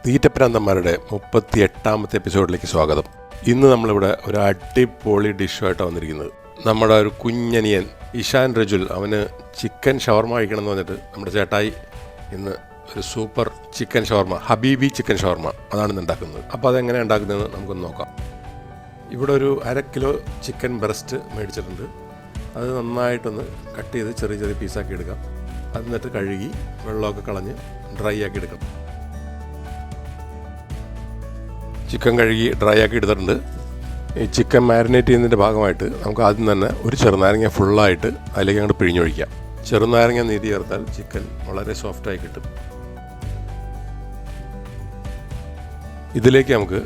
തീറ്റപ്രാന്തന്മാരുടെ 38ാമത്തെ എപ്പിസോഡിലേക്ക് സ്വാഗതം. ഇന്ന് നമ്മളിവിടെ ഒരു അടിപൊളി ഡിഷുമായിട്ടാണ് വന്നിരിക്കുന്നത്. നമ്മുടെ ഒരു കുഞ്ഞനിയൻ ഇഷാൻ രജുൽ, അവന് ചിക്കൻ ഷവർമ കഴിക്കണം എന്ന് പറഞ്ഞിട്ട് നമ്മുടെ ചേട്ടായി ഇന്ന് ഒരു സൂപ്പർ ചിക്കൻ ഷവർമ, ഹബീബി ചിക്കൻ ഷവർമ, അതാണ് ഇന്ന് ഉണ്ടാക്കുന്നത്. അപ്പോൾ അതെങ്ങനെയാണ് ഉണ്ടാക്കുന്നതെന്ന് നമുക്കൊന്ന് നോക്കാം. ഇവിടെ ഒരു 1/2 കിലോ ചിക്കൻ ബ്രസ്റ്റ് മേടിച്ചിട്ടുണ്ട്. അത് നന്നായിട്ടൊന്ന് കട്ട് ചെയ്ത് ചെറിയ ചെറിയ പീസാക്കി എടുക്കാം. എന്നിട്ട് കഴുകി വെള്ളമൊക്കെ കളഞ്ഞ് ഡ്രൈ ആക്കി എടുക്കണം. ചിക്കൻ കഴുകി ഡ്രൈ ആക്കി എടുത്തിട്ടുണ്ട്. ഈ ചിക്കൻ മാരിനേറ്റ് ചെയ്യുന്നതിൻ്റെ ഭാഗമായിട്ട് നമുക്ക് ആദ്യം തന്നെ ഒരു ചെറുനാരങ്ങ ഫുള്ളായിട്ട് അതിലേക്ക് അങ്ങോട്ട് പിഴിഞ്ഞൊഴിക്കാം. ചെറുനാരങ്ങ നീര് ചേർത്താൽ ചിക്കൻ വളരെ സോഫ്റ്റായി കിട്ടും. ഇതിലേക്ക് നമുക്ക്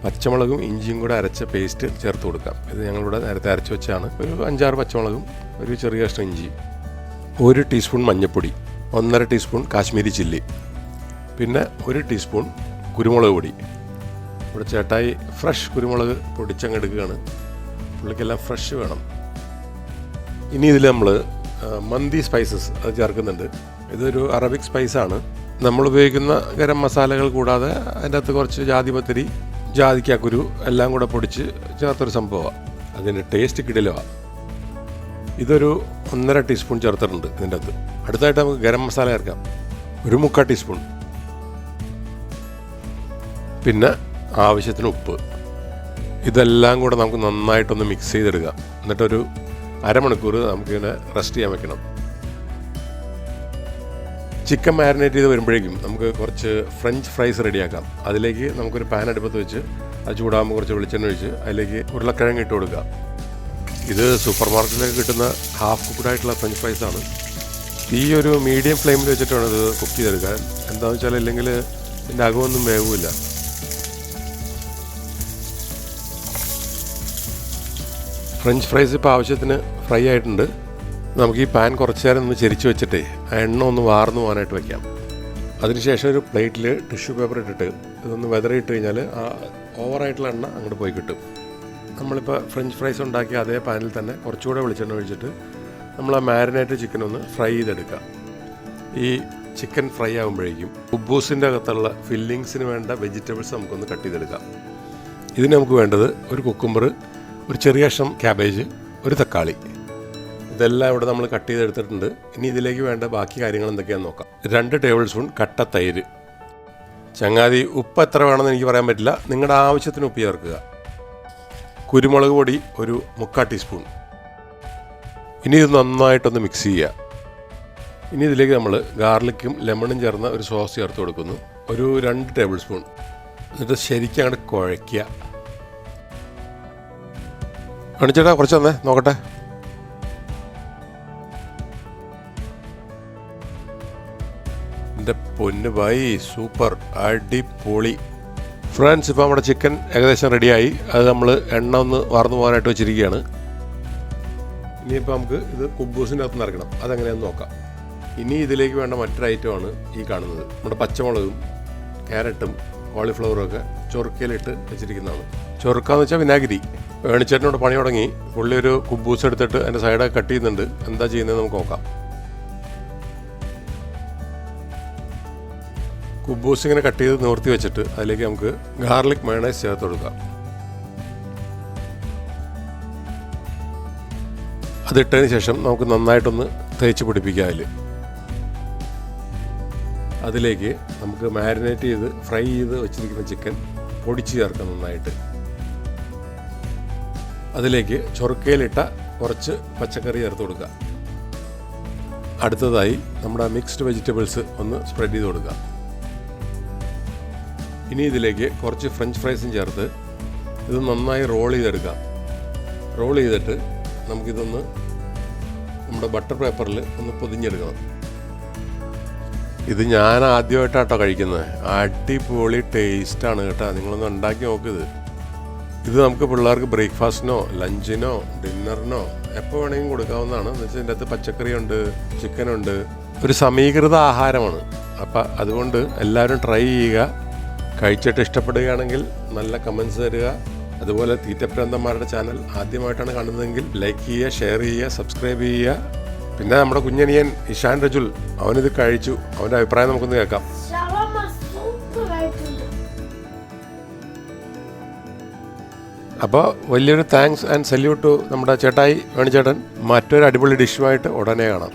പച്ചമുളകും ഇഞ്ചിയും കൂടെ അരച്ച പേസ്റ്റ് ചേർത്ത് കൊടുക്കാം. ഇത് ഞങ്ങളിവിടെ നേരത്തെ അരച്ച് വെച്ചാണ്. ഒരു 5-6 പച്ചമുളകും ഒരു ചെറിയ കഷ്ണം ഇഞ്ചി, 1 ടീസ്പൂൺ മഞ്ഞൾപ്പൊടി, 1.5 ടീസ്പൂൺ കാശ്മീരി ചില്ലി, പിന്നെ 1 ടീസ്പൂൺ കുരുമുളക് പൊടി. ഇവിടെ ചേട്ടായി ഫ്രഷ് കുരുമുളക് പൊടിച്ചങ്ങ് എടുക്കുകയാണ്. പുള്ളിക്കെല്ലാം ഫ്രഷ് വേണം. ഇനി ഇതിൽ നമ്മൾ മന്തി സ്പൈസസ് അത് ചേർക്കുന്നുണ്ട്. ഇതൊരു അറബിക് സ്പൈസാണ്. നമ്മൾ ഉപയോഗിക്കുന്ന ഗരം മസാലകൾ കൂടാതെ അതിൻ്റെ അകത്ത് കുറച്ച് ജാതിപത്തിരി, ജാതിക്കാക്കുരു എല്ലാം കൂടെ പൊടിച്ച് ചേർത്തൊരു സംഭവമാണ്. അതിൻ്റെ ടേസ്റ്റ് കിടിലമാണ്. ഇതൊരു 1.5 ടീസ്പൂൺ ചേർത്തിട്ടുണ്ട് ഇതിൻ്റെ അകത്ത്. അടുത്തായിട്ട് നമുക്ക് ഗരം മസാല ചേർക്കാം, ഒരു 3/4 ടീസ്പൂൺ. പിന്നെ ആവശ്യത്തിന് ഉപ്പ്. ഇതെല്ലാം കൂടെ നമുക്ക് നന്നായിട്ടൊന്ന് മിക്സ് ചെയ്തെടുക്കാം. എന്നിട്ടൊരു 1/2 മണിക്കൂർ നമുക്കിങ്ങനെ റെസ്റ്റ് ചെയ്യാൻ വെക്കണം. ചിക്കൻ മാരിനേറ്റ് ചെയ്ത് വരുമ്പോഴേക്കും നമുക്ക് കുറച്ച് ഫ്രഞ്ച് ഫ്രൈസ് റെഡിയാക്കാം. അതിലേക്ക് നമുക്കൊരു പാൻ അടുപ്പത്ത് വെച്ച് അത് ചൂടാകുമ്പോൾ കുറച്ച് വെളിച്ചെണ്ണ ഒഴിച്ച് അതിലേക്ക് ഉരുളക്കിഴങ്ങ് ഇട്ട് കൊടുക്കുക. ഇത് സൂപ്പർ മാർക്കറ്റിലൊക്കെ കിട്ടുന്ന ഹാഫ് കുക്ക്ഡായിട്ടുള്ള ഫ്രഞ്ച് ഫ്രൈസാണ്. ഈ ഒരു മീഡിയം ഫ്ലെയിമിൽ വെച്ചിട്ട് വേണം ഇത് കുക്ക് ചെയ്തെടുക്കാൻ. എന്താണെന്ന് വെച്ചാൽ ഇല്ലെങ്കിൽ ഇതിൻ്റെ അകമൊന്നും വേവില്ല. ഫ്രഞ്ച് ഫ്രൈസ് ഇപ്പോൾ ആവശ്യത്തിന് ഫ്രൈ ആയിട്ടുണ്ട്. നമുക്ക് ഈ പാൻ കുറച്ച് നേരം ഒന്ന് ചെരിച്ച് വെച്ചിട്ടേ ആ എണ്ണ ഒന്ന് വാർന്നു പോകാനായിട്ട് വയ്ക്കാം. അതിനുശേഷം ഒരു പ്ലേറ്റിൽ ടിഷ്യൂ പേപ്പർ ഇട്ടിട്ട് ഇതൊന്ന് വെതറിയിട്ട് കഴിഞ്ഞാൽ ആ ഓവറായിട്ടുള്ള എണ്ണ അങ്ങോട്ട് പോയി കിട്ടും. നമ്മളിപ്പോൾ ഫ്രഞ്ച് ഫ്രൈസ് ഉണ്ടാക്കിയ അതേ പാനിൽ തന്നെ കുറച്ചുകൂടെ വെളിച്ചെണ്ണ ഒഴിച്ചിട്ട് നമ്മൾ ആ മാരിനേറ്റ് ചിക്കൻ ഒന്ന് ഫ്രൈ ചെയ്തെടുക്കാം. ഈ ചിക്കൻ ഫ്രൈ ആകുമ്പോഴേക്കും കുബൂസിൻ്റെ അകത്തുള്ള ഫില്ലിങ്സിന് വേണ്ട വെജിറ്റബിൾസ് നമുക്കൊന്ന് കട്ട് ചെയ്തെടുക്കാം. ഇതിന് നമുക്ക് വേണ്ടത് ഒരു കുക്കുംബർ, ഒരു ചെറിയ കഷ്ണം ക്യാബേജ്, ഒരു തക്കാളി. ഇതെല്ലാം ഇവിടെ നമ്മൾ കട്ട് ചെയ്തെടുത്തിട്ടുണ്ട്. ഇനി ഇതിലേക്ക് വേണ്ട ബാക്കി കാര്യങ്ങൾ എന്തൊക്കെയാണെന്ന് നോക്കാം. 2 ടേബിൾ സ്പൂൺ കട്ട തൈര്. ചങ്ങാതി ഉപ്പ് എത്ര വേണമെന്ന് എനിക്ക് പറയാൻ പറ്റില്ല, നിങ്ങളുടെ ആവശ്യത്തിന് ഉപ്പ് ചേർക്കുക. കുരുമുളക് പൊടി ഒരു 3/4 ടീസ്പൂൺ. ഇനി ഇത് നന്നായിട്ടൊന്ന് മിക്സ് ചെയ്യുക. ഇനി ഇതിലേക്ക് നമ്മൾ ഗാർലിക്കും ലെമണും ചേർന്ന ഒരു സോസ് ചേർത്ത് കൊടുക്കുന്നു, ഒരു 2 ടേബിൾ സ്പൂൺ. എന്നിട്ട് ശരിക്കും അങ്ങോട്ട് കുഴയ്ക്കുക. കാണിച്ചേട്ടാ, കുറച്ച് തന്നെ നോക്കട്ടെ. എൻ്റെ പൊന്നു ഭായി, സൂപ്പർ അടിപൊളി. ഫ്രണ്ട്സ്, ഇപ്പോൾ നമ്മുടെ ചിക്കൻ ഏകദേശം റെഡിയായി. അത് നമ്മൾ എണ്ണ ഒന്ന് വാർന്നു പോകാനായിട്ട് വെച്ചിരിക്കുകയാണ്. ഇനിയിപ്പോൾ നമുക്ക് ഇത് കുബൂസിൻ്റെ അകത്ത് നിറയ്ക്കണം. അതെങ്ങനെയാണെന്ന് നോക്കാം. ഇനി ഇതിലേക്ക് വേണ്ട മറ്റൊരു ഐറ്റമാണ് ഈ കാണുന്നത്. നമ്മുടെ പച്ചമുളകും ക്യാരറ്റും കോളിഫ്ലവറും ഒക്കെ ചൊറുക്കയിലിട്ട് വെച്ചിരിക്കുന്നതാണ്. ചൊറുക്കാന്ന് വെച്ചാൽ വിനാഗിരി. വേണിച്ചേട്ടനോട് പണി തുടങ്ങി. പുള്ളി ഒരു കുബൂസ് എടുത്തിട്ട് അതിൻ്റെ സൈഡൊക്കെ കട്ട് ചെയ്യുന്നുണ്ട്. എന്താ ചെയ്യുന്നത് നമുക്ക് നോക്കാം. കുബൂസ് ഇങ്ങനെ കട്ട് ചെയ്ത് നിവർത്തി വെച്ചിട്ട് അതിലേക്ക് നമുക്ക് ഗാർലിക് മയണൈസ് ചേർത്ത് കൊടുക്കാം. അതിട്ടതിന് ശേഷം നമുക്ക് നന്നായിട്ടൊന്ന് തേച്ച് പിടിപ്പിക്കാം. അതിലേക്ക് നമുക്ക് മാരിനേറ്റ് ചെയ്ത് ഫ്രൈ ചെയ്ത് വെച്ചിരിക്കുന്ന ചിക്കൻ പൊടിച്ച് ചേർക്കാം നന്നായിട്ട്. അതിലേക്ക് ചൊറുക്കയിലിട്ട കുറച്ച് പച്ചക്കറി ചേർത്ത് കൊടുക്കുക. അടുത്തതായി നമ്മുടെ മിക്സ്ഡ് വെജിറ്റബിൾസ് ഒന്ന് സ്പ്രെഡ് ചെയ്ത് കൊടുക്കുക. ഇനി ഇതിലേക്ക് കുറച്ച് ഫ്രഞ്ച് ഫ്രൈസും ചേർത്ത് ഇത് നന്നായി റോൾ ചെയ്തെടുക്കാം. റോൾ ചെയ്തിട്ട് നമുക്കിതൊന്ന് നമ്മുടെ ബട്ടർ പേപ്പറിൽ ഒന്ന് പൊതിഞ്ഞെടുക്കണം. ഇത് ഞാൻ ആദ്യമായിട്ടാട്ടോ കഴിക്കുന്നത്. അടിപൊളി ടേസ്റ്റാണ് കേട്ടോ. നിങ്ങളൊന്ന് ഉണ്ടാക്കി നോക്കിയത്. ഇത് നമുക്ക് പിള്ളേർക്ക് ബ്രേക്ക്ഫാസ്റ്റിനോ ലഞ്ചിനോ ഡിന്നറിനോ എപ്പോൾ വേണമെങ്കിലും കൊടുക്കാവുന്നതാണ്. എന്ന് വെച്ചാൽ ഇതിൻ്റെ അകത്ത് പച്ചക്കറിയുണ്ട്, ചിക്കനുണ്ട്, ഒരു സമീകൃത ആഹാരമാണ്. അപ്പം അതുകൊണ്ട് എല്ലാവരും ട്രൈ ചെയ്യുക. കഴിച്ചിട്ട് ഇഷ്ടപ്പെടുകയാണെങ്കിൽ നല്ല കമൻസ് തരിക. അതുപോലെ തീറ്റപ്രാന്തന്മാരുടെ ചാനൽ ആദ്യമായിട്ടാണ് കാണുന്നതെങ്കിൽ ലൈക്ക് ചെയ്യുക, ഷെയർ ചെയ്യുക, സബ്സ്ക്രൈബ് ചെയ്യുക. പിന്നെ നമ്മുടെ കുഞ്ഞനിയൻ ഇഷാൻ രജുൽ, അവനിത് കഴിച്ചു. അവൻ്റെ അഭിപ്രായം നമുക്കൊന്ന് കേൾക്കാം. അപ്പോൾ വലിയൊരു താങ്ക്സ് ആൻഡ് സല്യൂട്ട് ടു നമ്മുടെ ചേട്ടായി വേണിച്ചേട്ടൻ. മറ്റൊരു അടിപൊളി ഡിഷുമായിട്ട് ഉടനെ കാണാം.